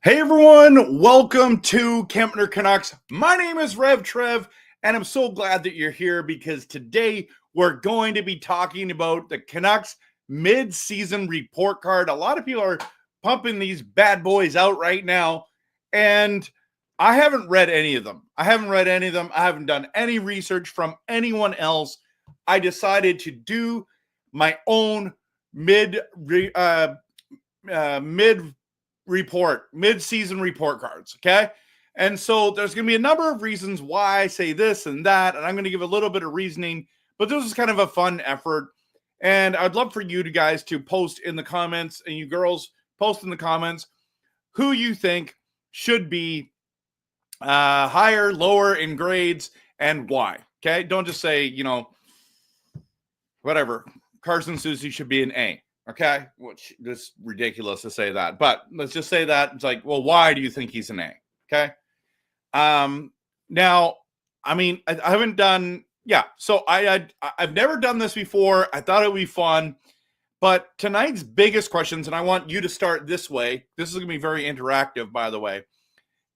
Hey everyone, welcome to Kempner Canucks. My name is RevTrev, and I'm so glad that you're here because today we're going to be talking about the Canucks mid-season report card. A lot of people are pumping these bad boys out right now, and I haven't read any of them. I haven't done any research from anyone else. I decided to do my own mid-season report cards, okay? And so there's going to be a number of reasons why I say this and that, and I'm going to give a little bit of reasoning, but this is kind of a fun effort, and I'd love for you guys to post in the comments, and you girls post in the comments who you think should be higher, lower in grades, and why, okay? Don't just say, whatever, Carson Soucy should be an A. Okay, which is ridiculous to say that, but let's just say that it's like, well, why do you think he's an A? Okay. Now, I mean, I haven't done, so I've never done this before. I thought it would be fun, but tonight's biggest questions, and I want you to start this way. This is going to be very interactive, by the way,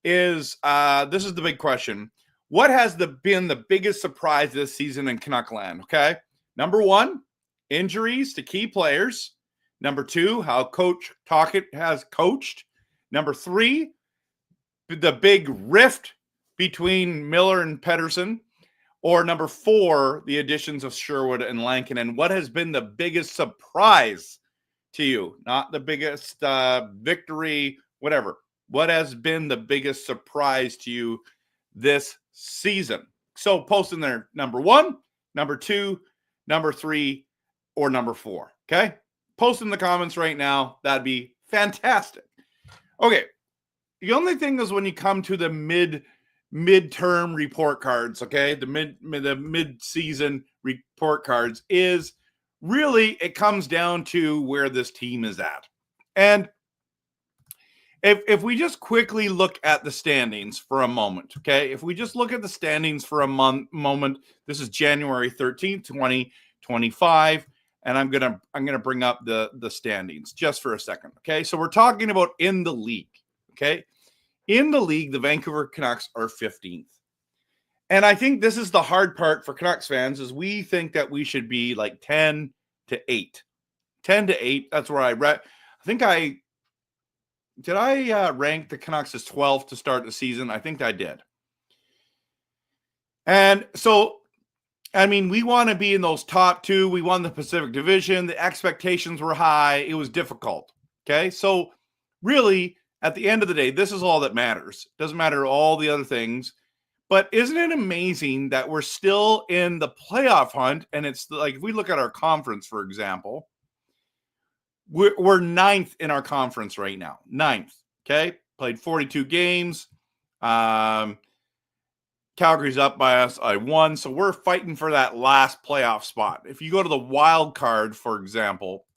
is this is the big question. What has been the biggest surprise this season in Canuckland? Okay. Number one, injuries to key players. Number two, how Coach Tocchet has coached. Number three, the big rift between Miller and Pettersson. Or number four, the additions of Sherwood and Lankinen. What has been the biggest surprise to you? Not the biggest victory, whatever. What has been the biggest surprise to you this season? So post in there number one, number two, number three, or number four, okay? Post in the comments right now. That'd be fantastic. Okay. The only thing is when you come to the midterm report cards, okay, the mid-season report cards is really it comes down to where this team is at. And if we just quickly look at the standings for a moment, okay, if we just look at the standings for a moment, this is January 13th, 2025. And I'm gonna bring up the standings just for a second. Okay, so we're talking about in the league. Okay, in the league, the Vancouver Canucks are 15th, and I think this is the hard part for Canucks fans is we think that we should be like 10 to 8. That's where I read. I think I rank the Canucks as 12th to start the season. I think I did, and so. I mean, we want to be in those top two. We won the Pacific Division. The expectations were high. It was difficult. Okay. So really, at the end of the day, this is all that matters. Doesn't matter all the other things. But isn't it amazing that we're still in the playoff hunt? And it's like, if we look at our conference, for example, we're ninth in our conference right now. Ninth. Okay. Played 42 games. Calgary's up by us. I won. So we're fighting for that last playoff spot. If you go to the wild card, for example,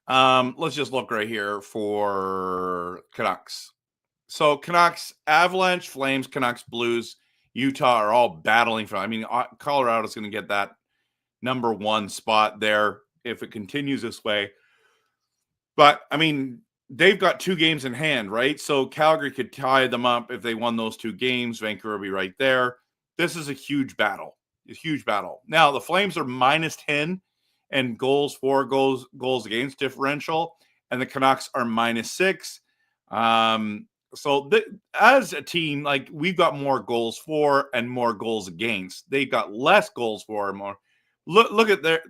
let's just look right here for Canucks. So Canucks, Avalanche, Flames, Canucks, Blues, Utah are all battling for. I mean, Colorado's going to get that number one spot there if it continues this way. But I mean, they've got 2 games in hand, right? So Calgary could tie them up if they won those 2 games. Vancouver will be right there. This is a huge battle. A huge battle. Now, the Flames are -10 and goals against differential. and the Canucks are -6. So as a team, like, we've got more goals for and more goals against. They've got less goals for and more. Look at their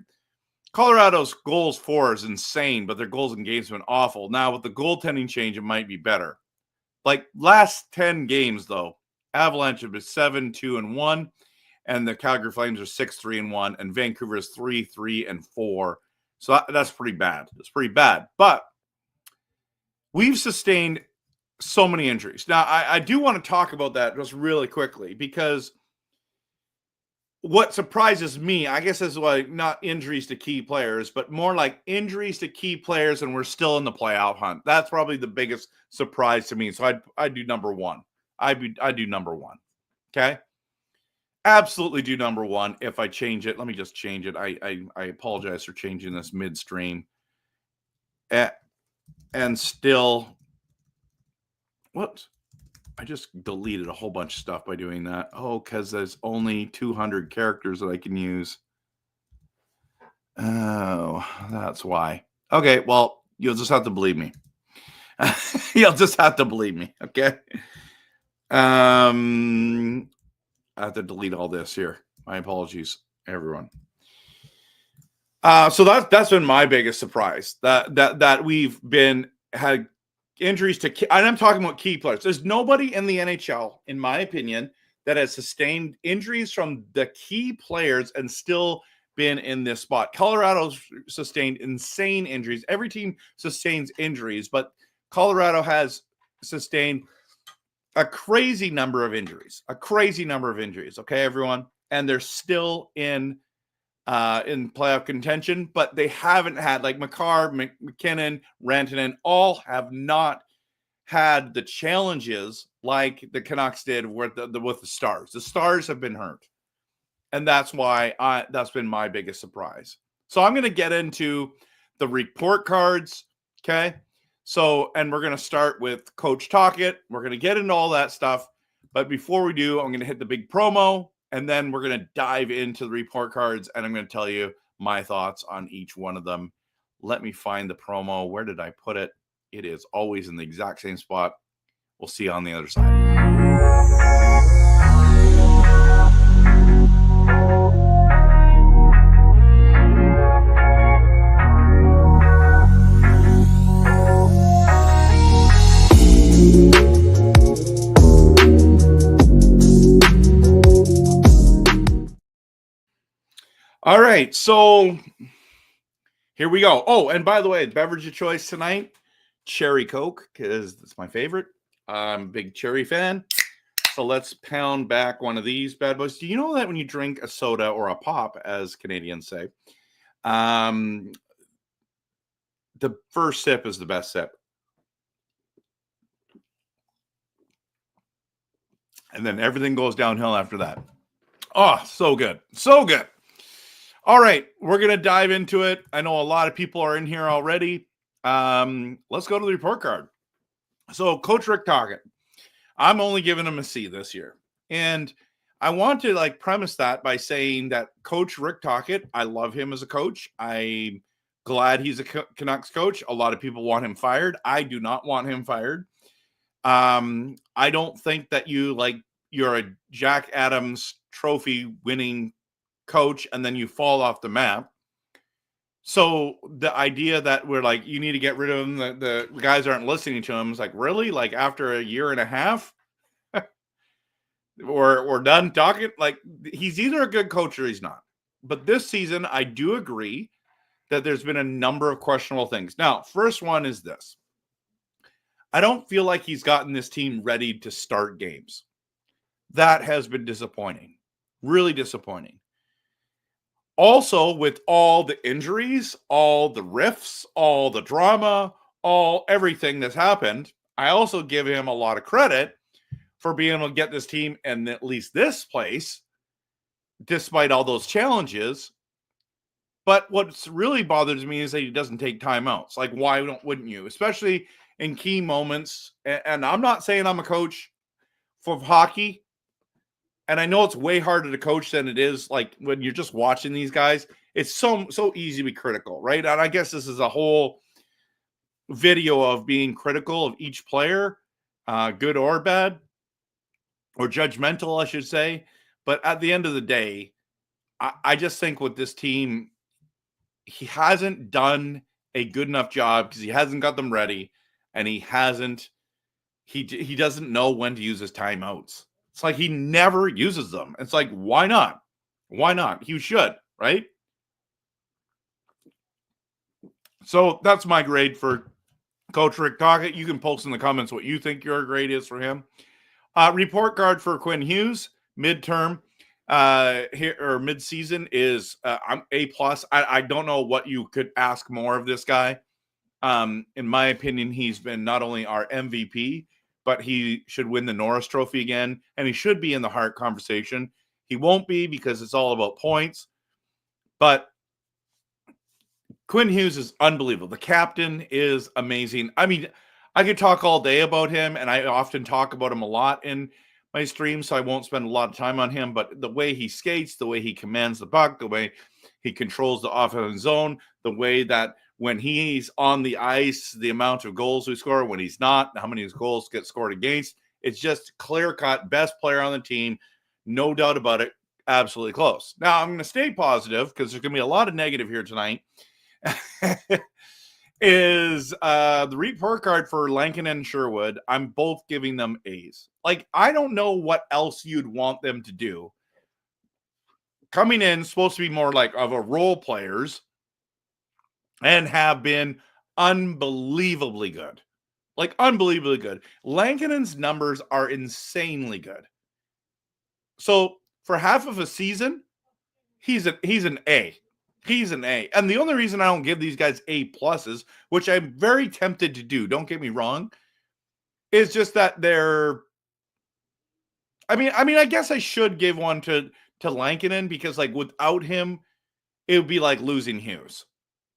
Colorado's goals for is insane, but their goals against have been awful. Now with the goaltending change, it might be better. Like last 10 games though, Avalanche have been 7-2-1, and the Calgary Flames are 6-3-1, and Vancouver is 3-3-4. So that's pretty bad. It's pretty bad. But we've sustained so many injuries. Now, I do want to talk about that just really quickly, because what surprises me, I guess, is like not injuries to key players, but more like injuries to key players, and we're still in the playoff hunt. That's probably the biggest surprise to me. So I do number one. I do number one. Okay. Absolutely do number one. If I change it, let me just change it. I apologize for changing this midstream. And still, whoops, I just deleted a whole bunch of stuff by doing that. Oh, because there's only 200 characters that I can use. Oh, that's why. Okay, well, you'll just have to believe me. You'll just have to believe me, okay? I have to delete all this here. My apologies, everyone. So that's been my biggest surprise, that we've had injuries to key, and I'm talking about key players. There's nobody in the NHL, in my opinion, that has sustained injuries from the key players and still been in this spot. Colorado's sustained insane injuries. Every team sustains injuries, but Colorado has sustained a crazy number of injuries. Okay, everyone, and they're still in playoff contention, but they haven't had, like, Makar, McKinnon, Rantanen, all have not had the challenges like the Canucks did with the Stars. The Stars have been hurt, and that's why that's been my biggest surprise. So I'm going to get into the report cards, okay? So, and we're going to start with Coach Talk It. We're going to get into all that stuff, but before we do, I'm going to hit the big promo, and then we're going to dive into the report cards, and I'm going to tell you my thoughts on each one of them. Let me find the promo. Where did I put it? It is always in the exact same spot. We'll see you on the other side. All right, so here we go. Oh, and by the way, beverage of choice tonight, cherry Coke, because it's my favorite. I'm a big cherry fan. So let's pound back one of these bad boys. Do you know that when you drink a soda or a pop, as Canadians say, the first sip is the best sip? And then everything goes downhill after that. Oh, so good. So good. All right, we're going to dive into it. I know a lot of people are in here already. Let's go to the report card. So Coach Rick Tocchet, I'm only giving him a C this year. And I want to premise that by saying that Coach Rick Tocchet, I love him as a coach. I'm glad he's a Canucks coach. A lot of people want him fired. I do not want him fired. I don't think that you're a Jack Adams trophy winning coach and then you fall off the map. So the idea that we're you need to get rid of him, the guys aren't listening to him, is really? After a year and a half? we're done talking? He's either a good coach or he's not. But this season, I do agree that there's been a number of questionable things. Now, first one is this. I don't feel like he's gotten this team ready to start games. That has been disappointing. Really disappointing. Also, with all the injuries, all the rifts, all the drama, everything that's happened, I also give him a lot of credit for being able to get this team in at least this place, despite all those challenges. But what's really bothers me is that he doesn't take timeouts. Why wouldn't you? Especially in key moments. And I'm not saying I'm a coach for hockey. And I know it's way harder to coach than it is when you're just watching these guys. It's so easy to be critical, right? And I guess this is a whole video of being critical of each player, good or bad, or judgmental, I should say. But at the end of the day, I just think with this team, he hasn't done a good enough job because he hasn't got them ready, and he doesn't know when to use his timeouts. It's like he never uses them. It's like, why not? Why not? He should, right? So that's my grade for Coach Rick Tocchet. You can post in the comments what you think your grade is for him. Report card for Quinn Hughes, midterm here or mid-season is I'm A+. I don't know what you could ask more of this guy. In my opinion, he's been not only our MVP, but he should win the Norris Trophy again, and he should be in the Hart conversation. He won't be because it's all about points, but Quinn Hughes is unbelievable. The captain is amazing. I mean, I could talk all day about him, and I often talk about him a lot in my stream, so I won't spend a lot of time on him, but the way he skates, the way he commands the puck, the way he controls the offensive zone, the way that when he's on the ice, the amount of goals we score, when he's not, how many goals get scored against, it's just clear-cut, best player on the team, no doubt about it, absolutely close. Now, I'm going to stay positive because there's going to be a lot of negative here tonight. Is the report card for Lankin and Sherwood. I'm both giving them A's. Like, I don't know what else you'd want them to do. Coming in, supposed to be more like of a role players, and have been unbelievably good. Like, unbelievably good. Lankinen's numbers are insanely good. So, for half of a season, he's an A. He's an A. And the only reason I don't give these guys A+, which I'm very tempted to do, don't get me wrong, is just that they're I mean, I guess I should give one to Lankinen because, like, without him, it would be like losing Hughes.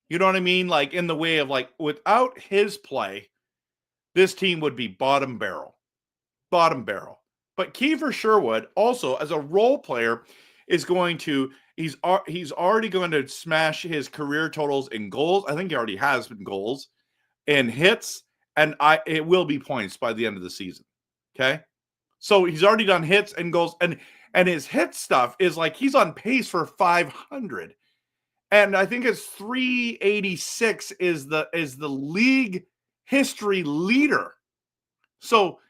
You know what I mean? Like, in the way of, like, without his play, this team would be bottom barrel. Bottom barrel. But Kiefer Sherwood, also, as a role player, is going to he's already going to smash his career totals in goals. I think he already has in goals and hits, and it will be points by the end of the season. Okay? So he's already done hits and goals, and his hit stuff is like he's on pace for 500. And I think it's 386 is the league history leader. So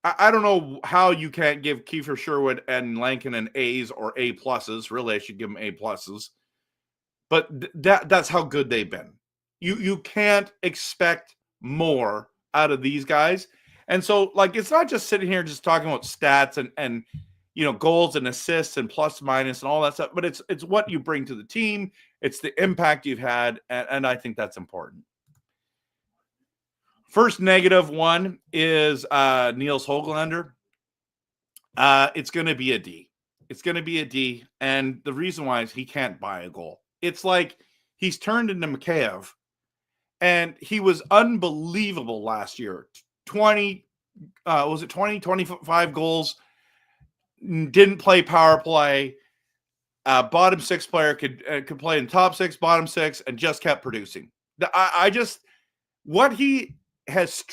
I don't know how you can't give Kiefer Sherwood and Lankinen A's or A+. Really, I should give them A+. But that's how good they've been. You can't expect more out of these guys. And so, like, it's not just sitting here just talking about stats and you know, goals and assists and plus minus and all that stuff, but it's what you bring to the team. It's the impact you've had, and I think that's important. First negative one is Niels Höglander. It's going to be a D. It's going to be a D, and the reason why is he can't buy a goal. It's like he's turned into Mikheyev, and he was unbelievable last year. 25 goals, didn't play power play, bottom six player, could play in top six, bottom six, and just kept producing. His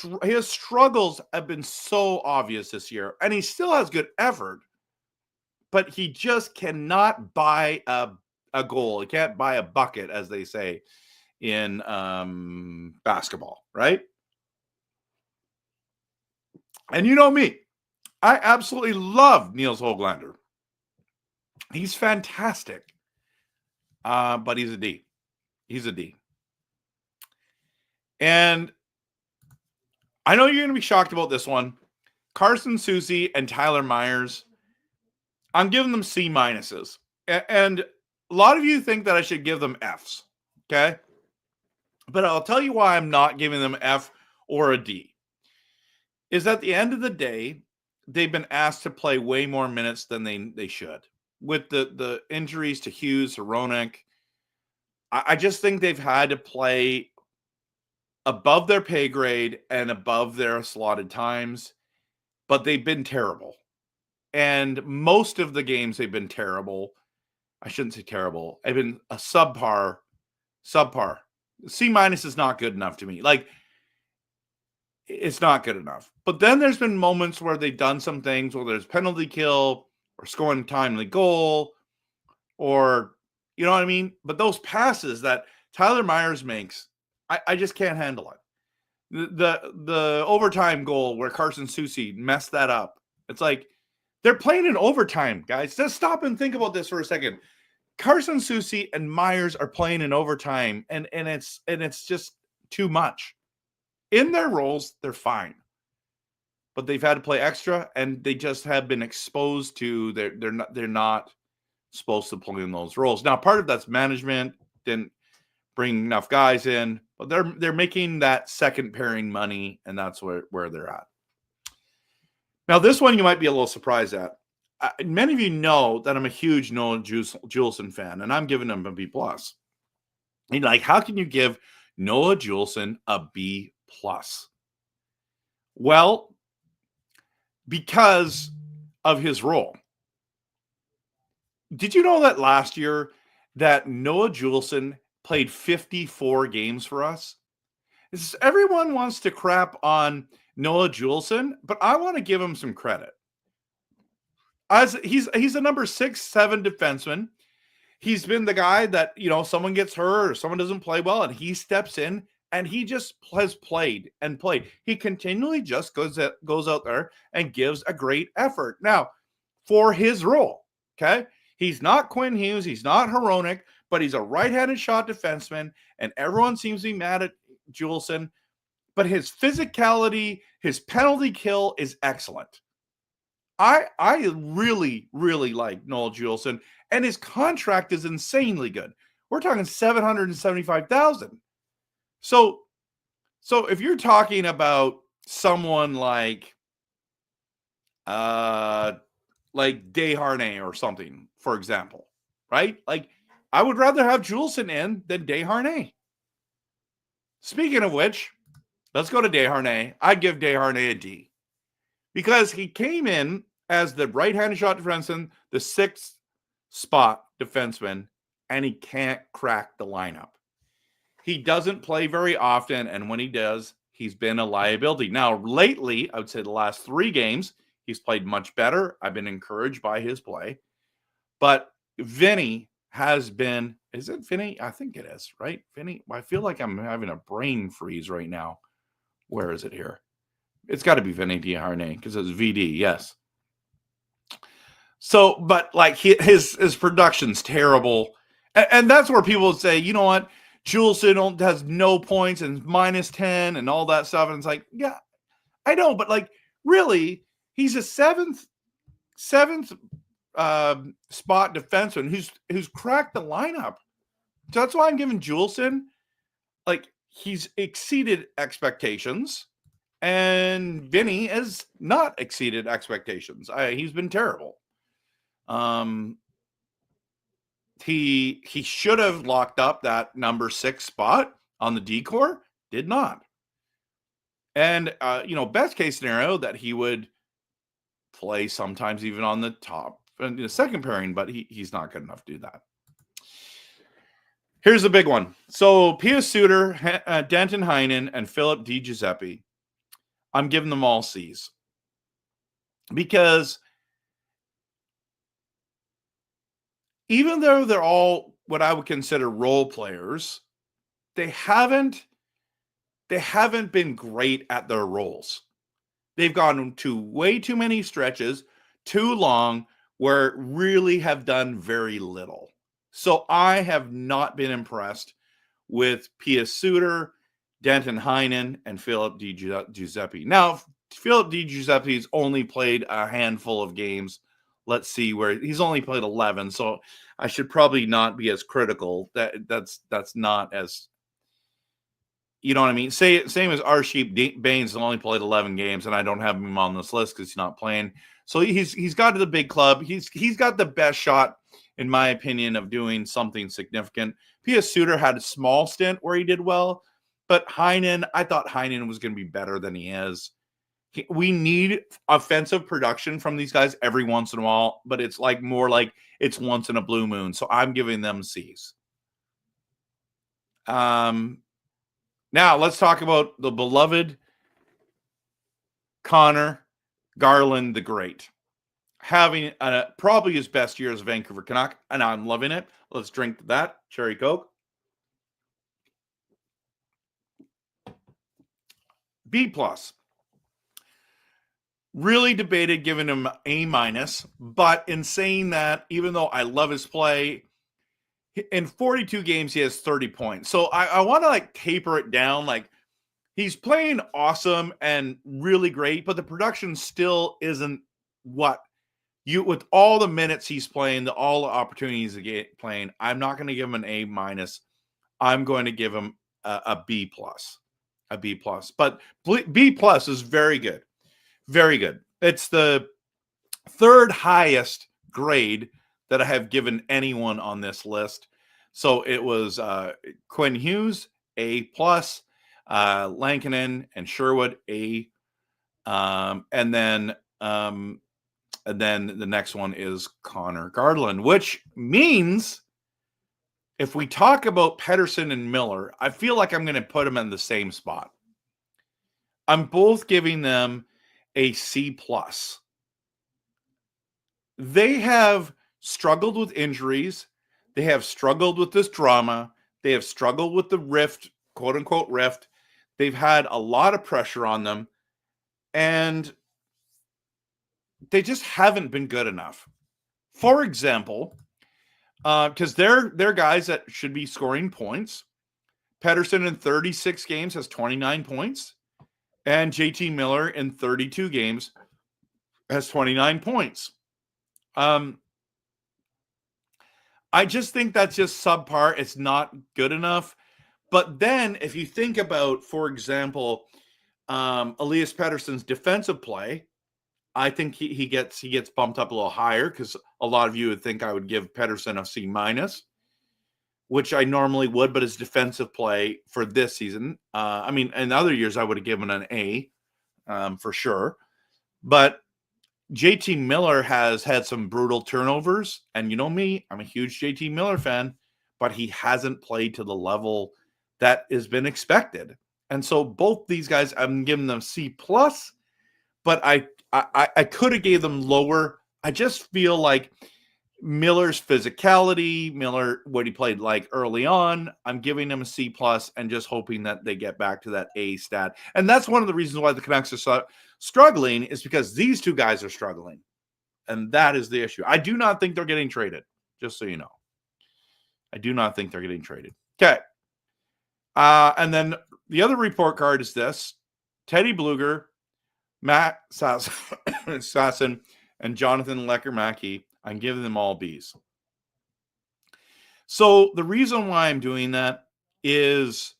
struggles have been so obvious this year, and he still has good effort, but he just cannot buy a goal. He can't buy a bucket, as they say in basketball, right? And you know me, I absolutely love Niels Höglander. He's fantastic, but he's a D. He's a D. And I know you're going to be shocked about this one. Carson Soucy and Tyler Myers, I'm giving them C minuses. And a lot of you think that I should give them Fs, okay? But I'll tell you why I'm not giving them F or a D. Is at the end of the day, they've been asked to play way more minutes than they should. With the injuries to Hughes, Hronek, I just think they've had to play above their pay grade and above their slotted times, but they've been terrible. And most of the games they've been terrible. I shouldn't say terrible. They've been a subpar. C- is not good enough to me. Like, it's not good enough. But then there's been moments where they've done some things, whether it's penalty kill or scoring a timely goal, or you know what I mean? But those passes that Tyler Myers makes, I just can't handle it. The overtime goal where Carson Soucy messed that up. It's like they're playing in overtime, guys. Just stop and think about this for a second. Carson Soucy and Myers are playing in overtime, and it's just too much. In their roles, they're fine, but they've had to play extra, and they just have been exposed to they're not supposed to play in those roles. Now, part of that's management didn't bring enough guys in, but they're making that second pairing money, and that's where they're at. Now, this one you might be a little surprised at. Many of you know that I'm a huge Noah Juleson fan, and I'm giving him a B+. And like, how can you give Noah Juleson a B+? Well, because of his role. Did you know that last year that Noah Juleson played 54 games for us? Everyone wants to crap on Noah Juleson, but I want to give him some credit. As he's a number 6-7 defenseman. He's been the guy that, you know, someone gets hurt or someone doesn't play well, and he steps in, and he just has played and played. He continually just goes out there and gives a great effort. Now, for his role, okay? He's not Quinn Hughes. He's not Hronek, but he's a right-handed shot defenseman, and everyone seems to be mad at Juleson. But his physicality, his penalty kill is excellent. I really, really like Noah Juleson, and his contract is insanely good. We're talking $775,000. So if you're talking about someone like Desharnais or something, for example, right? Like, I would rather have Juleson in than Desharnais. Speaking of which, let's go to Desharnais. I'd give Desharnais a D, because he came in as the right-handed shot defenseman, the 6th spot defenseman, and he can't crack the lineup. He doesn't play very often, and when he does, he's been a liability. Now, lately, I would say the last 3 games, he's played much better. I've been encouraged by his play. But Vinny has been, is it Vinny? I think it is, right? Vinny? I feel like I'm having a brain freeze right now. Where is it here? It's got to be Vinny Desharnais, because it's VD, yes. So, but like his production's terrible. And that's where people would say, you know what? Juleson has no points and -10 and all that stuff. And it's like, yeah, I know, but like, really, he's a seventh spot defenseman who's cracked the lineup. So that's why I'm giving Juleson, like, he's exceeded expectations, and Vinny has not exceeded expectations. He's been terrible. He should have locked up that number 6 spot on the D-corps, did not. And best case scenario that he would play sometimes even on the top in the second pairing, but he's not good enough to do that. Here's the big one. So Pius Suter, Danton Heinen, and Philip DiGiuseppe, I'm giving them all C's, because even though they're all what I would consider role players, they haven't been great at their roles. They've gone to way too many stretches, too long, where really have done very little. So I have not been impressed with Pius Suter, Danton Heinen, and Philip DiGiuseppe. Now, Philip DiGiuseppe's only played a handful of games. Let's see, where he's only played 11, so I should probably not be as critical. That's not as, you know what I mean? Same as Arsheep Baines has only played 11 games, and I don't have him on this list because he's not playing. So he's got to the big club. He's got the best shot, in my opinion, of doing something significant. Pius Suter had a small stint where he did well, but Heinen, I thought Heinen was going to be better than he is. We need offensive production from these guys every once in a while, but it's like more like it's once in a blue moon. So I'm giving them C's. Now let's talk about the beloved Connor Garland the Great, having probably his best year as a Vancouver Canuck, and I'm loving it. Let's drink that cherry Coke. B+. Really debated giving him A-, but in saying that, even though I love his play, in 42 games he has 30 points. So I want to like taper it down. Like, he's playing awesome and really great, but the production still isn't what you, with all the minutes he's playing, all the opportunities to get playing. I'm not going to give him an A-. I'm going to give him a B+. A B+. But B+ is very good. Very good. It's the third highest grade that I have given anyone on this list. So it was Quinn Hughes, A+, Lankinen and Sherwood, A, and then the next one is Connor Garland, which means if we talk about Pettersson and Miller, I feel like I'm going to put them in the same spot. I'm both giving them a C+. They have struggled with injuries. They have struggled with this drama. They have struggled with the rift, quote unquote rift. They've had a lot of pressure on them, and they just haven't been good enough. For example, because they're guys that should be scoring points. Pettersson in 36 games has 29 points, and JT Miller in 32 games has 29 points. I just think that's just subpar. It's not good enough. But then if you think about, for example, Elias Pettersson's defensive play, I think he gets bumped up a little higher, because a lot of you would think I would give Pettersson a C-, which I normally would, but his defensive play for this season, I mean, in other years I would have given an A, for sure. But JT Miller has had some brutal turnovers, and you know me, I'm a huge JT Miller fan, but he hasn't played to the level that has been expected. And so both these guys, I'm giving them C+, but I could have gave them lower. I just feel like Miller's physicality, what he played like early on, I'm giving him a C+, and just hoping that they get back to that A stat. And that's one of the reasons why the Canucks are struggling, is because these two guys are struggling. And that is the issue. I do not think they're getting traded, just so you know. I do not think they're getting traded. Okay. And then the other report card is this: Teddy Bluger, Matt Sasson, and Jonathan Lecker-Mackey. I'm giving them all Bs. So the reason why I'm doing that is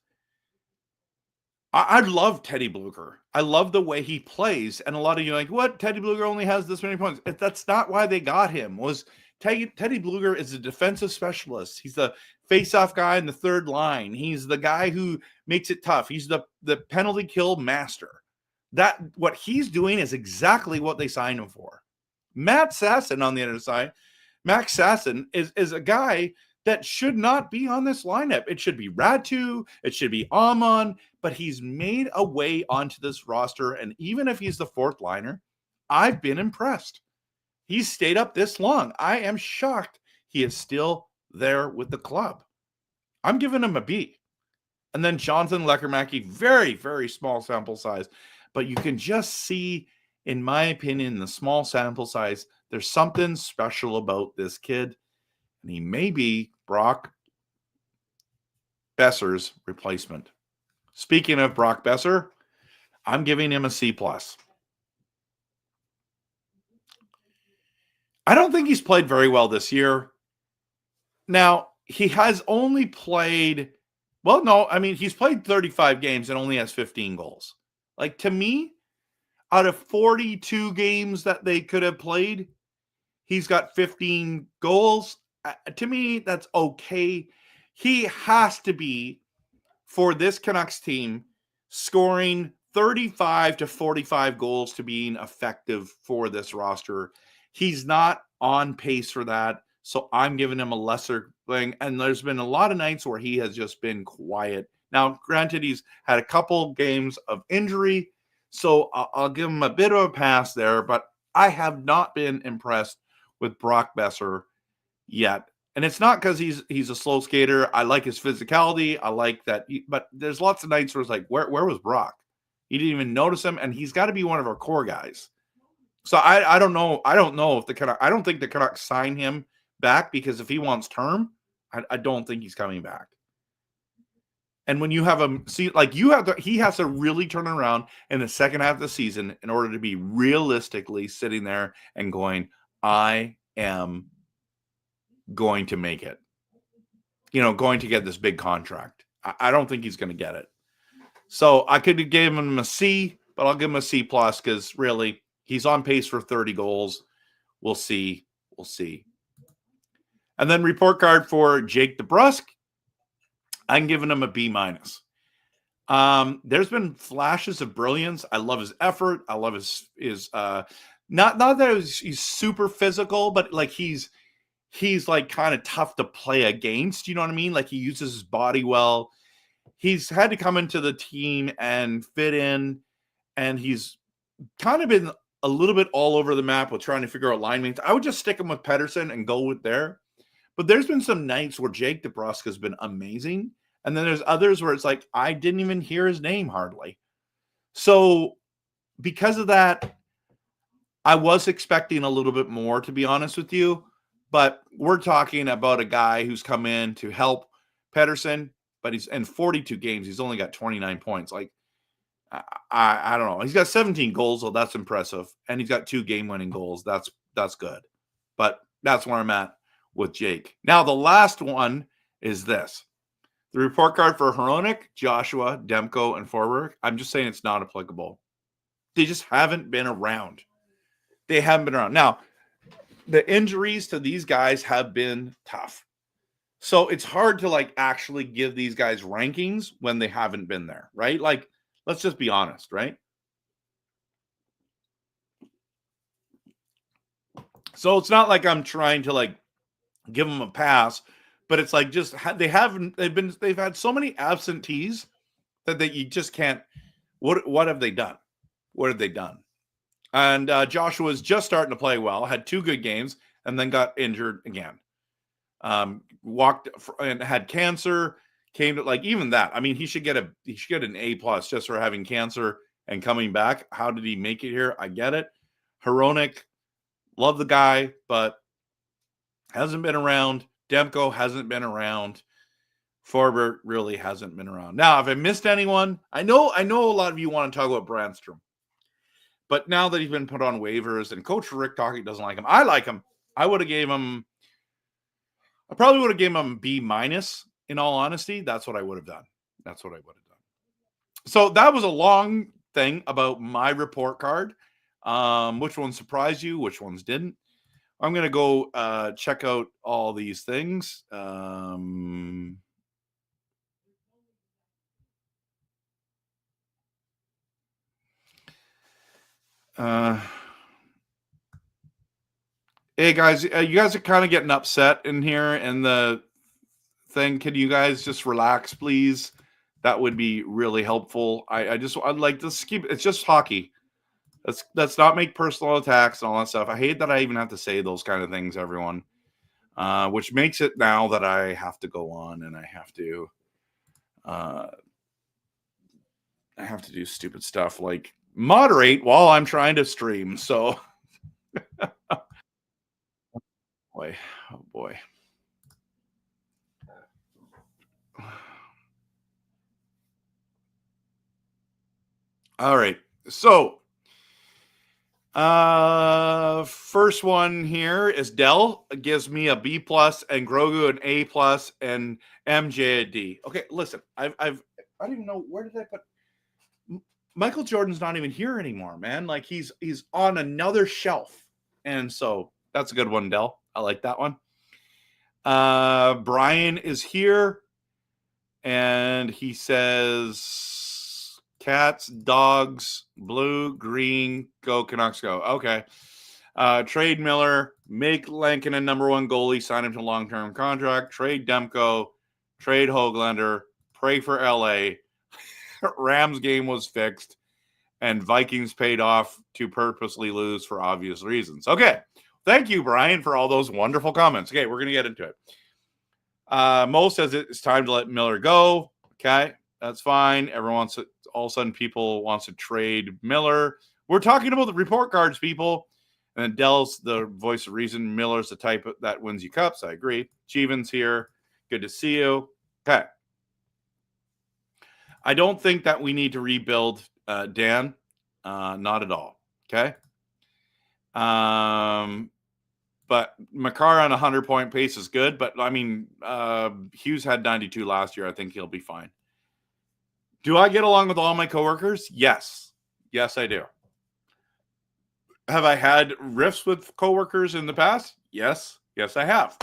I love Teddy Bluger. I love the way he plays. And a lot of you are like, what? Teddy Bluger only has this many points. That's not why they got him. Teddy Bluger is a defensive specialist. He's the face-off guy in the third line. He's the guy who makes it tough. He's the penalty kill master. What he's doing is exactly what they signed him for. Matt Sasson on the other side, Max Sasson is a guy that should not be on this lineup. It should be Ratu, it should be Amon, but he's made a way onto this roster, and even if he's the fourth liner, I've been impressed. He's stayed up this long. I am shocked he is still there with the club. I'm giving him a B. And then Jonathan Lecker-Mackey, very, very small sample size, but you can just see, in my opinion, the small sample size, there's something special about this kid, and he may be Brock Besser's replacement. Speaking of Brock Besser, I'm giving him a C+. I don't think he's played very well this year. Now, he has only played, he's played 35 games and only has 15 goals. Like, to me, out of 42 games that they could have played, he's got 15 goals. To me, that's okay. He has to be, for this Canucks team, scoring 35 to 45 goals to being effective for this roster. He's not on pace for that, so I'm giving him a lesser thing. And there's been a lot of nights where he has just been quiet. Now, granted, he's had a couple games of injury, so I'll give him a bit of a pass there, but I have not been impressed with Brock Boeser yet. And it's not because he's a slow skater. I like his physicality. I like that. But there's lots of nights where it's like, where was Brock? You didn't even notice him, and he's got to be one of our core guys. So I don't know. I don't know if the Canucks. I don't think the Canucks sign him back, because if he wants term, I don't think he's coming back. And when you have him, see, like he has to really turn around in the second half of the season in order to be realistically sitting there and going, I am going to make it. Going to get this big contract. I don't think he's going to get it. So I could have given him a C, but I'll give him a C plus, because really he's on pace for 30 goals. We'll see. And then report card for Jake DeBrusk. I'm giving him a B minus. There's been flashes of brilliance. I love his effort. I love his not that he's super physical, but like he's like kind of tough to play against. You know what I mean? Like he uses his body well. He's had to come into the team and fit in, and he's kind of been a little bit all over the map with trying to figure out alignment. I would just stick him with Pettersson and go with there. But there's been some nights where Jake DeBrusk has been amazing. And then there's others where it's like, I didn't even hear his name hardly. So because of that, I was expecting a little bit more, to be honest with you. But we're talking about a guy who's come in to help Pettersson, but he's in 42 games. He's only got 29 points. Like, I don't know. He's got 17 goals, so that's impressive. And he's got 2 game-winning goals. That's good. But that's where I'm at with Jake. Now, the last one is this. The report card for Hronek, Joshua, Demko, and Forward. I'm just saying it's not applicable. They just haven't been around. They haven't been around. Now, the injuries to these guys have been tough. So it's hard to like actually give these guys rankings when they haven't been there, right? Like, let's just be honest, right? So it's not like I'm trying to like give them a pass, but it's like just they've had so many absentees that you just can't. What have they done? What have they done? And Joshua's just starting to play well. Had 2 good games and then got injured again. Walked and had cancer. Came to like even that. I mean, he should get an A plus just for having cancer and coming back. How did he make it here? I get it. Hronek, love the guy, but hasn't been around. Demko hasn't been around. Forbert really hasn't been around. Now, if I missed anyone, I know a lot of you want to talk about Brandstrom, but now that he's been put on waivers and Coach Rick Tocchet doesn't like him, I like him. I probably would have given him B minus. In all honesty, that's what I would have done. So that was a long thing about my report card. Which ones surprised you? Which ones didn't? I'm going to go check out all these things. Hey guys, you guys are kind of getting upset in here in the thing. Can you guys just relax, please? That would be really helpful. I'd like to keep. It's just hockey. Let's not make personal attacks and all that stuff. I hate that I even have to say those kind of things, everyone. Which makes it now that I have to go on and I have to do stupid stuff like moderate while I'm trying to stream. So, boy, oh boy. All right, so first one here is Dell gives me a B plus and Grogu an A plus and MJ a D. Okay, listen, I don't even know where did I put Michael Jordan's not even here anymore, man. Like he's on another shelf, and so that's a good one, Dell. I like that one. Brian is here, and he says cats, dogs, blue, green, go Canucks, go. Okay. Trade Miller, make Lankin a number 1 goalie, sign him to a long-term contract, trade Demko, trade Höglander, pray for LA. Rams game was fixed, and Vikings paid off to purposely lose for obvious reasons. Okay. Thank you, Brian, for all those wonderful comments. Okay, we're going to get into it. Mo says it's time to let Miller go. Okay, that's fine. Everyone wants to, all of a sudden people wants to trade Miller. We're talking about the report cards, people. And then Dell's the voice of reason. Miller's the type that wins you cups. I agree. Jeevan's here. Good to see you. Okay. I don't think that we need to rebuild Dan. Not at all. Okay. But Makar on a 100-point pace is good. But, I mean, Hughes had 92 last year. I think he'll be fine. Do I get along with all my coworkers? Yes. Yes, I do. Have I had riffs with coworkers in the past? Yes. Yes, I have.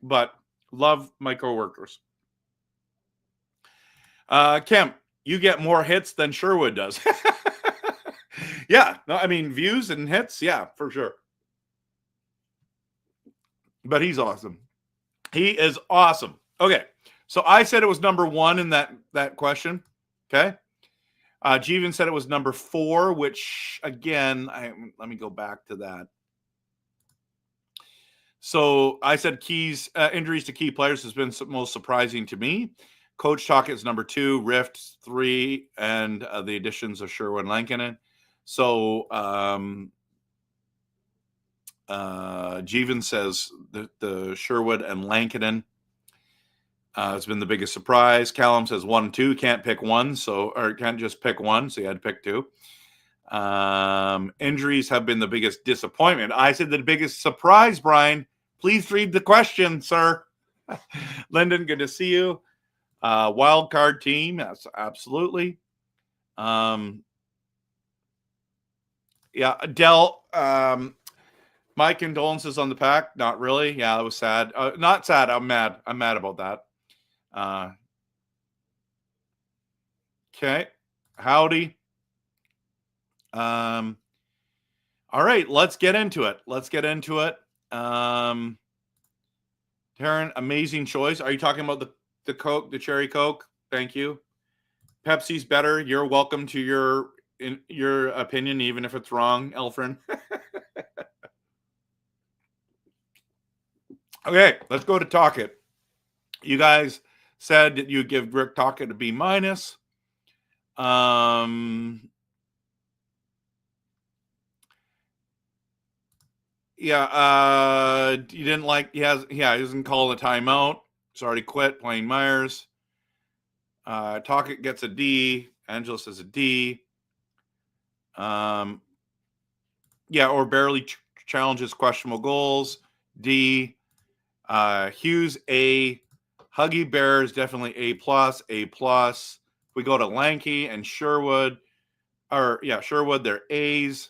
But love my coworkers. Kemp, you get more hits than Sherwood does. Yeah. No, I mean, views and hits. Yeah, for sure. But he's awesome. He is awesome. Okay. So I said it was number 1 in that question. Okay. Jeevan said it was number 4, which again, let me go back to that. So I said injuries to key players has been most surprising to me. Coach talk is number 2, Rift 3, and the additions of Sherwood and Lankinen. So Jeevan says the Sherwood and Lankinen has been the biggest surprise. Callum says 1 and 2, can't pick one, or can't just pick one, so you had to pick 2. Injuries have been the biggest disappointment. I said the biggest surprise, Brian. Please read the question, sir. Lyndon, good to see you. Wild card team, yes, absolutely. Yeah, Dell, my condolences on the pack. Not really. Yeah, it was sad. Not sad. I'm mad. I'm mad about that. Okay. Howdy. All right, let's get into it. Taryn, amazing choice. Are you talking about the Coke, the cherry Coke? Thank you. Pepsi's better. You're welcome to your opinion, even if it's wrong, Elfrin. Okay, let's go to Talkit. You guys said that you give Rick Talkit a B-. Yeah, you didn't like, he doesn't call a timeout. He's already quit playing Myers. Talkit gets a D. Angela says a D. Yeah, or barely challenges questionable goals. D. Hughes, A. Huggy Bear is definitely A+. If we go to Lanky and Sherwood, they're A's.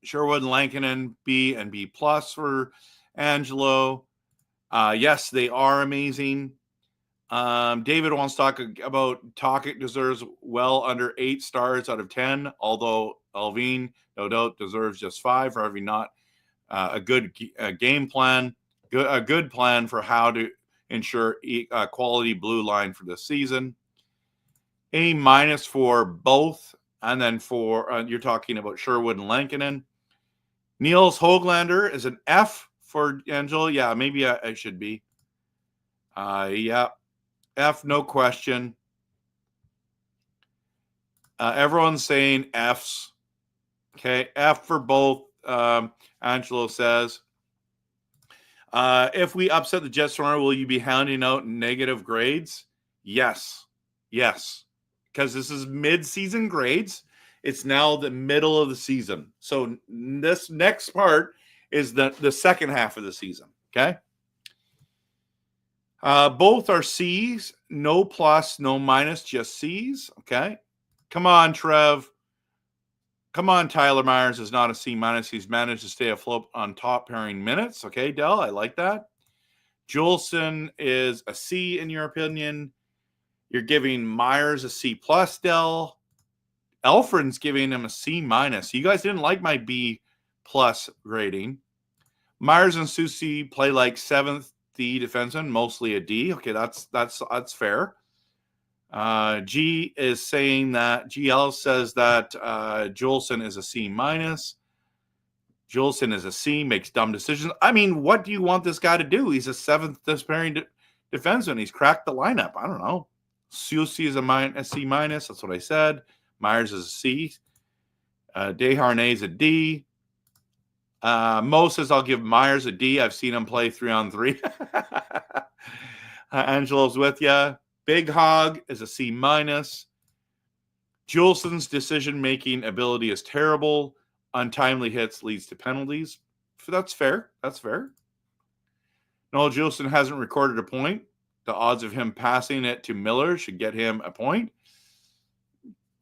Sherwood and Lankinen, B and B+ for Angelo. Yes, they are amazing. David wants to talk about Talkit deserves well under 8 stars out of 10, although Alvin, no doubt, deserves just 5 for having not a good game plan, a good plan for how to ensure quality blue line for this season. A- for both, and then for you're talking about Sherwood and Lankinen. Niels Hoaglander is an F for Angelo. Yeah, maybe I should be. Yeah, F, no question. Everyone's saying Fs. Okay, F for both. Angelo says. If we upset the Jets tomorrow, will you be handing out negative grades? Yes. Because this is mid-season grades. It's now the middle of the season. So this next part is the second half of the season. Okay. Both are C's, no plus, no minus, just C's. Okay. Come on, Trev. Come on, Tyler Myers is not a C-. He's managed to stay afloat on top pairing minutes. Okay, Dell, I like that. Juleson is a C in your opinion. You're giving Myers a C+, Dell. Elfrin's giving him a C-. You guys didn't like my B+ rating. Myers and Susie play like 7th D defenseman, mostly a D. Okay, that's fair. GL says that Juleson is a C minus. Juleson is a C, makes dumb decisions. I mean, what do you want this guy to do? He's a seventh despairing defenseman. He's cracked the lineup. I don't know. Susi is a C minus. That's what I said. Myers is a C. Desharnais is a D. Mo says I'll give Myers a D. I've seen him play 3-on-3. Angelo's with you. Big Hog is a C minus. Juleson's decision-making ability is terrible. Untimely hits leads to penalties. That's fair. That's fair. Noel Juleson hasn't recorded a point. The odds of him passing it to Miller should get him a point.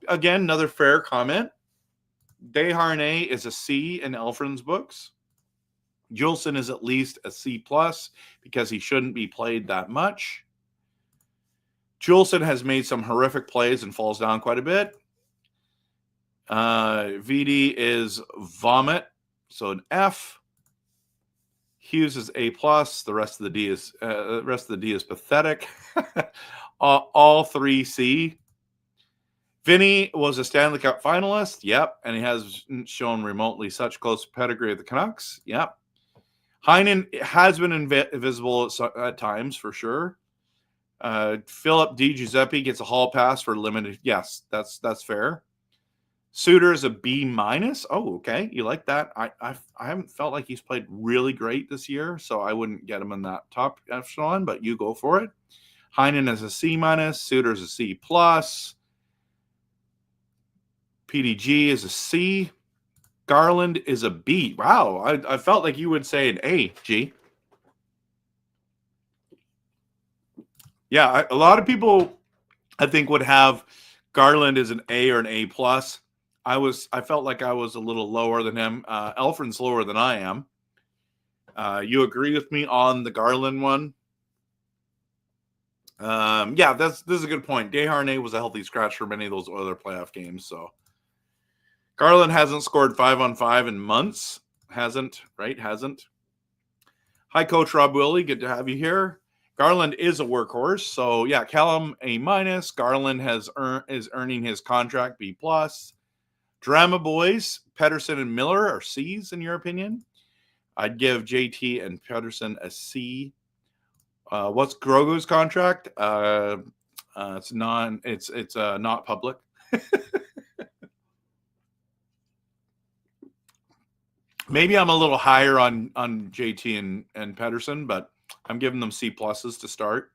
Again, another fair comment. Desharnais is a C in Elfrin's books. Juleson is at least a C plus because he shouldn't be played that much. Juleson has made some horrific plays and falls down quite a bit. VD is vomit, so an F. Hughes is A plus. The rest of the D is pathetic. all 3 C. Vinny was a Stanley Cup finalist. Yep, and he hasn't shown remotely such close pedigree of the Canucks. Yep. Heinen has been invisible at times for sure. Philip Di Giuseppe gets a hall pass for limited. Yes, that's fair. Suter is a B minus. Oh, okay. You like that? I haven't felt like he's played really great this year, so I wouldn't get him in that top echelon, but you go for it. Heinen is a C minus. Suter is a C plus. PDG is a C. Garland is a B. Wow. I felt like you would say an A, G. Yeah, a lot of people, I think, would have Garland as an A or an A plus. I felt like I was a little lower than him. Elfrin's lower than I am. You agree with me on the Garland one? Yeah, this is a good point. Desharnais was a healthy scratch for many of those other playoff games. So Garland hasn't scored 5-on-5 in months. Hasn't. Hi, Coach Rob Willie. Good to have you here. Garland is a workhorse. So yeah, Callum A minus. Garland is earning his contract B plus. Drama Boys, Pedersen and Miller are C's in your opinion. I'd give JT and Pedersen a C. What's Grogu's contract? It's not public. Maybe I'm a little higher on JT and Pedersen, but I'm giving them C pluses to start.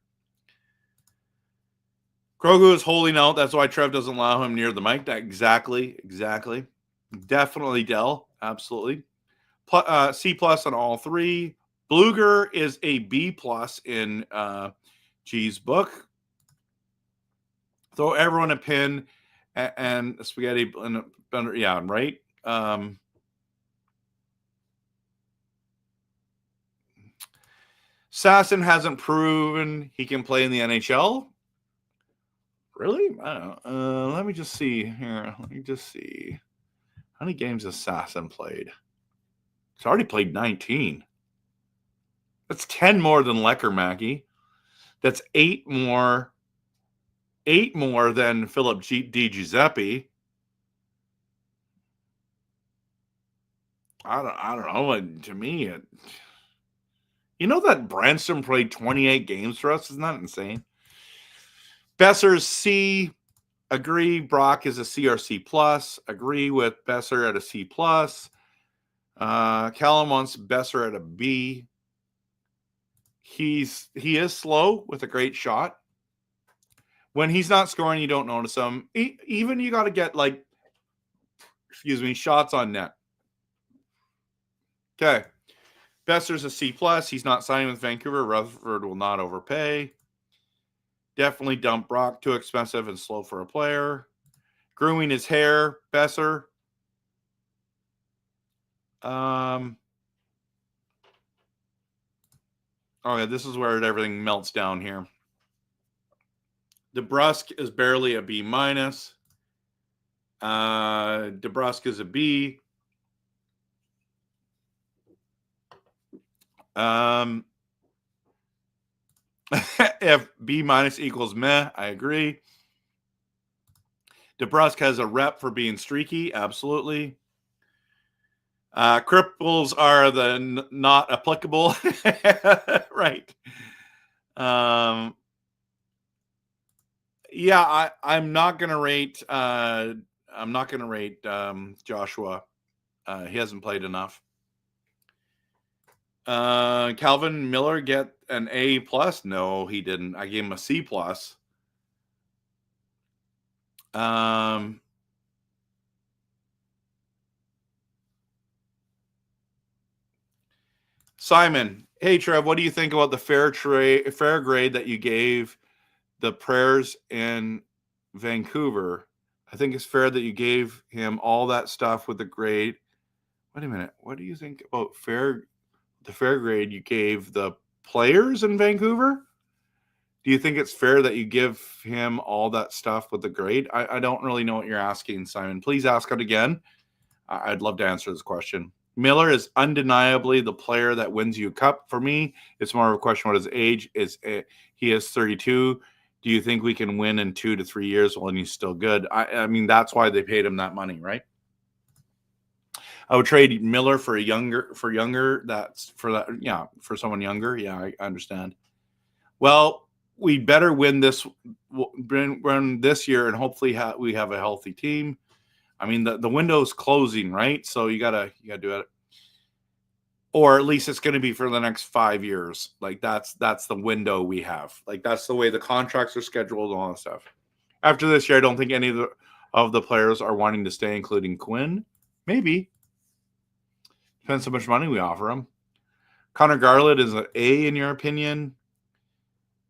Grogu is holding out. That's why Trev doesn't allow him near the mic. Exactly. Definitely Dell. Absolutely. C plus on all 3. Bluger is a B plus in G's book. Throw everyone a pin and a spaghetti. Yeah, right. Sasson hasn't proven he can play in the NHL. Really? I don't know. Let me just see here. How many games has Sasson played? He's already played 19. That's 10 more than Lecker-Mackey. That's 8 more than Philip Di Giuseppe. I don't know. To me, you know that Branson played 28 games for us? Isn't that insane? Besser's C. Agree. Brock is a C or C plus. Agree with Besser at a C plus. Callum wants Besser at a B. He is slow with a great shot. When he's not scoring, you don't notice him. Even you got to get shots on net. Okay. Besser's a C plus. He's not signing with Vancouver. Rutherford will not overpay. Definitely dump Brock. Too expensive and slow for a player. Grooming his hair. Besser. Oh yeah, this is where everything melts down here. DeBrusk is barely a B minus. DeBrusk is a B. If B minus equals meh, I agree. DeBrusque has a rep for being streaky. Absolutely. Cripples are the not applicable. Right. Yeah, I'm not gonna rate Joshua. He hasn't played enough. Calvin Miller get an A plus? No, he didn't. I gave him a C plus. Simon, hey Trev, what do you think about the fair grade that you gave the Prayers in Vancouver? I think it's fair that you gave him all that stuff with the grade. Wait a minute. What do you think about the fair grade you gave the players in Vancouver? Do you think it's fair that you give him all that stuff with the grade? I don't really know what you're asking, Simon. Please ask it again. I'd love to answer this question. Miller is undeniably the player that wins you a cup. For me, it's more of a question what his age is. He is 32. Do you think we can win in 2 to 3 years when he's still good? I mean, that's why they paid him that money, right? I would trade Miller for younger. That's for that. Yeah, for someone younger. Yeah, I understand. Well, we better win this year, and hopefully we have a healthy team. I mean, the window's closing, right? So you gotta do it, or at least it's going to be for the next 5 years. Like that's the window we have. Like that's the way the contracts are scheduled and all that stuff. After this year, I don't think any of the players are wanting to stay, including Quinn. Maybe depends how much money we offer him. Connor Garland is an A in your opinion.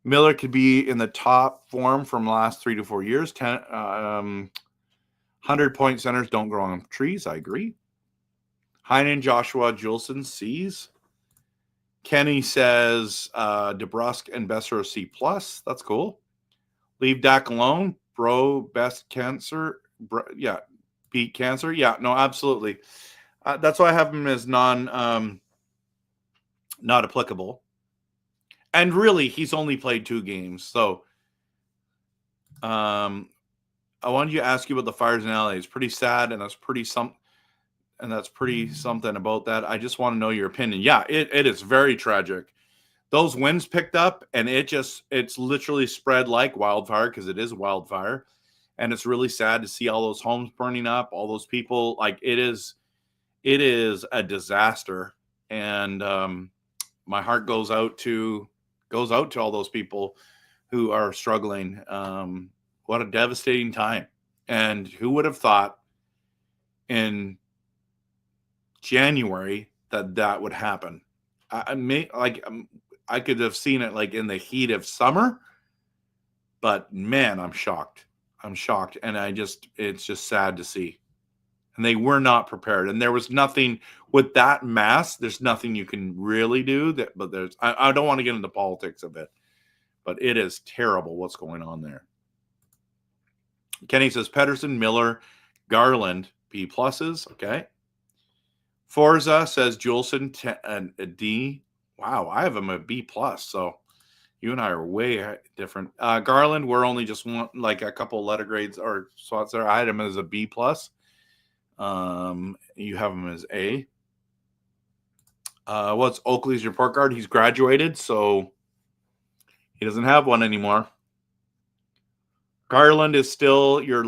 Miller could be in the top form from the last 3 to 4 years. 100-point centers don't grow on trees. I agree. Heinen, Joshua, Juleson, C's. Kenny says DeBrusque and Besser C+. That's cool. Leave Dak alone. Bro, best cancer. Beat cancer. Yeah, no, absolutely. That's why I have him as not applicable. And really, he's only played 2 games. So I wanted to ask you about the fires in LA. It's pretty sad, and that's pretty something about that. I just want to know your opinion. Yeah, it is very tragic. Those winds picked up, and it's literally spread like wildfire, because it is wildfire. And it's really sad to see all those homes burning up, all those people. Like it is a disaster. And my heart goes out to all those people who are struggling. What a devastating time. And who would have thought in January that would happen? I could have seen it like in the heat of summer, but man, I'm shocked. And it's just sad to see. And they were not prepared. And there was nothing with that mass. There's nothing you can really do I don't want to get into politics of it, but it is terrible what's going on there. Kenny says Pedersen, Miller, Garland, B pluses. Okay. Forza says Juleson a D. Wow, I have him a B plus. So you and I are way different. Garland, we're only just like a couple letter grades or spots there. I had him as a B plus. You have him as A. What's Oakley's report card? He's graduated, so he doesn't have one anymore. Garland is still your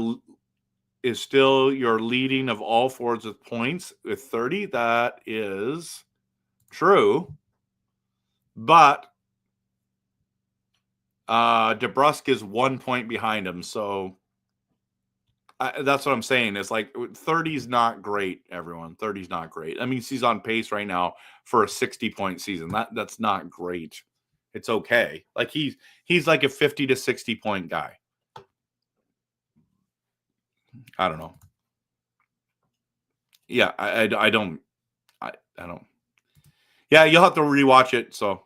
leading of all forwards with points with 30. That is true. But DeBrusque is 1 point behind him. So that's what I'm saying. It's like 30 is not great, everyone. 30 is not great. I mean, he's on pace right now for a 60-point season. That's not great. It's okay. Like he's like a 50 to 60-point guy. I don't know. Yeah, I don't. Yeah, you'll have to rewatch it. So,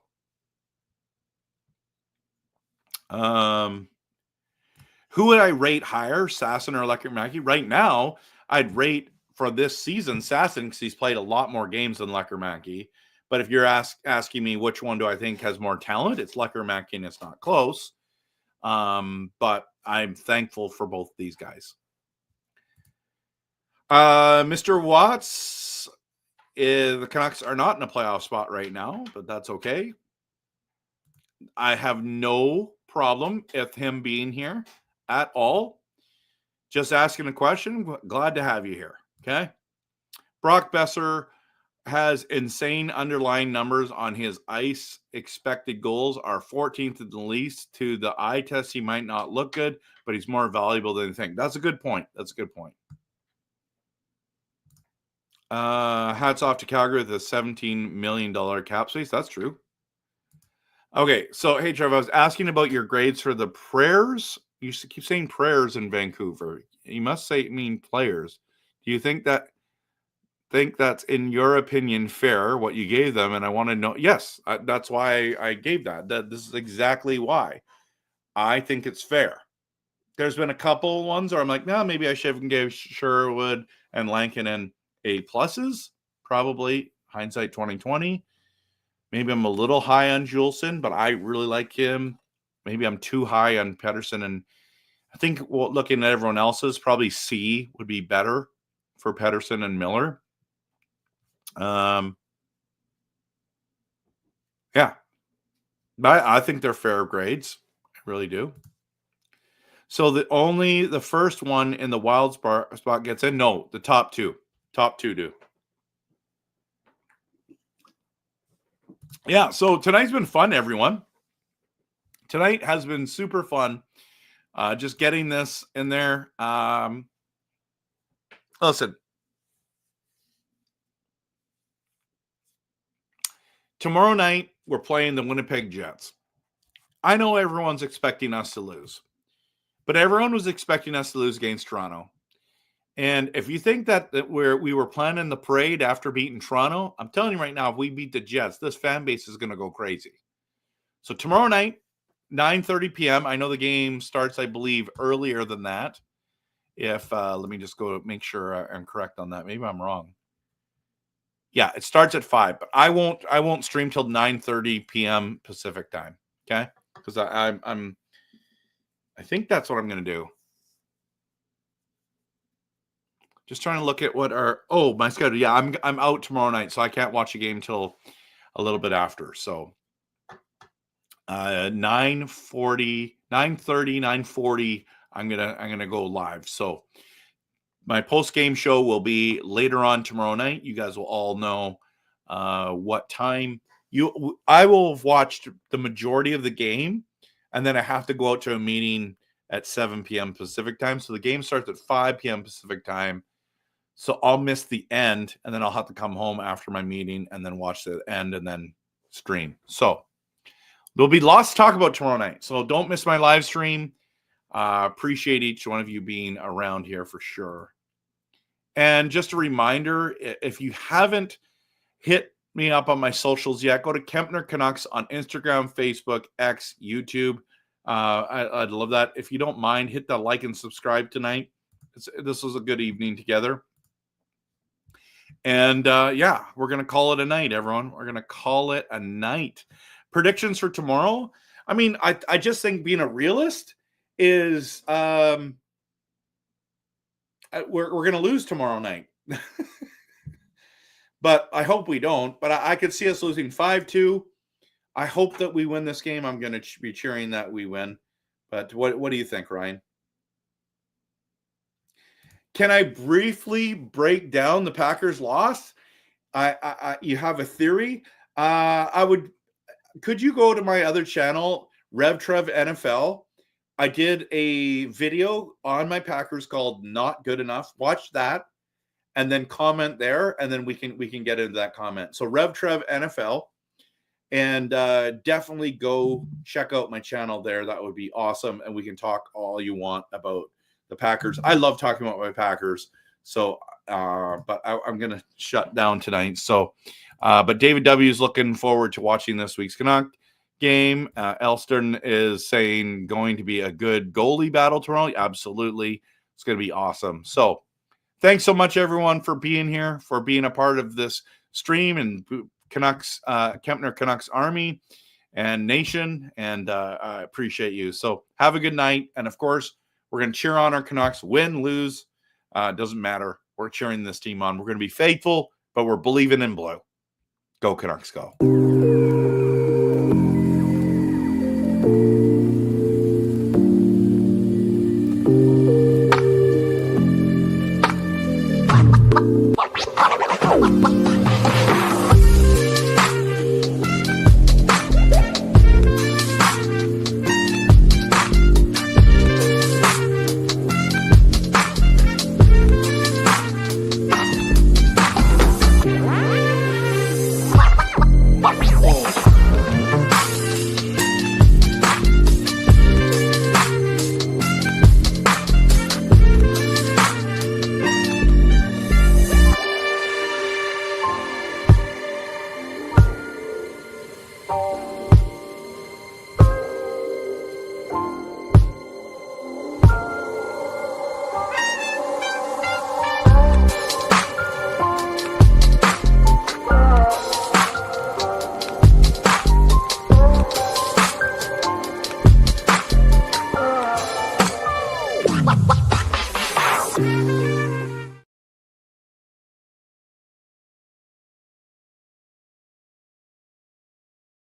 who would I rate higher, Sasson or Lekkerimäki? Right now, I'd rate for this season Sasson because he's played a lot more games than Lekkerimäki. But if you're asking me which one do I think has more talent, it's Lekkerimäki, and it's not close. But I'm thankful for both these guys. Mr. Watts, the Canucks are not in a playoff spot right now, but that's okay. I have no problem with him being here at all. Just asking a question. Glad to have you here. Okay. Brock Besser has insane underlying numbers on his ice. Expected goals are 14th at the least. To the eye test, he might not look good, but he's more valuable than you think. That's a good point. That's a good point. Hats off to Calgary with a $17 million cap space. That's true. Okay, so hey, Trevor, I was asking about your grades for the prayers. You keep saying prayers in Vancouver. You must mean players. Do you think that's, in your opinion, fair, what you gave them? And I want to know, yes, that's why I gave that. This is exactly why. I think it's fair. There's been a couple ones where I'm like, no, maybe I should have gave Sherwood and Lankinen A pluses, probably hindsight 2020. Maybe I'm a little high on Juleson, but I really like him. Maybe I'm too high on Pedersen. And I think looking at everyone else's, probably C would be better for Pedersen and Miller. Yeah. But I think they're fair grades. I really do. So the first one in the wild spot gets in? No, the top two. Top two do. Yeah, so tonight's been fun, everyone. Tonight has been super fun. Just getting this in there. Listen. Tomorrow night, we're playing the Winnipeg Jets. I know everyone's expecting us to lose. But everyone was expecting us to lose against Toronto. And if you think that we were planning the parade after beating Toronto, I'm telling you right now, if we beat the Jets, this fan base is going to go crazy. So tomorrow night, 9:30 p.m. I know the game starts, I believe, earlier than that. Let me just go make sure I'm correct on that. Maybe I'm wrong. Yeah, it starts at 5, but I won't stream till 9:30 p.m. Pacific time. Okay, because I think that's what I'm going to do. Just trying to look at what my schedule. Yeah, I'm out tomorrow night, so I can't watch a game till a little bit after. So 9:30, 9:40, I'm gonna go live. So my post-game show will be later on tomorrow night. You guys will all know what time I will have watched the majority of the game, and then I have to go out to a meeting at 7 p.m. Pacific time. So the game starts at 5 p.m. Pacific time. So I'll miss the end, and then I'll have to come home after my meeting and then watch the end and then stream. So there'll be lots to talk about tomorrow night. So don't miss my live stream. Appreciate each one of you being around here for sure. And just a reminder, if you haven't hit me up on my socials yet, go to Kempner Canucks on Instagram, Facebook, X, YouTube. I'd love that. If you don't mind, hit that like and subscribe tonight. This was a good evening together. And yeah, we're going to call it a night, everyone. We're going to call it a night. Predictions for tomorrow. I mean, I just think being a realist is we're going to lose tomorrow night. But I hope we don't. But I could see us losing 5-2. I hope that we win this game. I'm going to be cheering that we win. But what do you think, Ryan? Can I briefly break down the Packers' loss? You have a theory? Could you go to my other channel, RevTrev NFL? I did a video on my Packers called Not Good Enough. Watch that and then comment there, and then we can get into that comment. So RevTrev NFL, and definitely go check out my channel there. That would be awesome, and we can talk all you want about the Packers. I love talking about my Packers. So, but I'm going to shut down tonight. So, but David W. is looking forward to watching this week's Canuck game. Elston is saying going to be a good goalie battle tomorrow. Absolutely. It's going to be awesome. So thanks so much, everyone, for being here, for being a part of this stream, and Canucks, Kempner Canucks Army and Nation. And I appreciate you. So have a good night. And of course, we're going to cheer on our Canucks, win, lose, doesn't matter. we're cheering this team on. We're going to be faithful, but we're believing in blue. Go Canucks, go.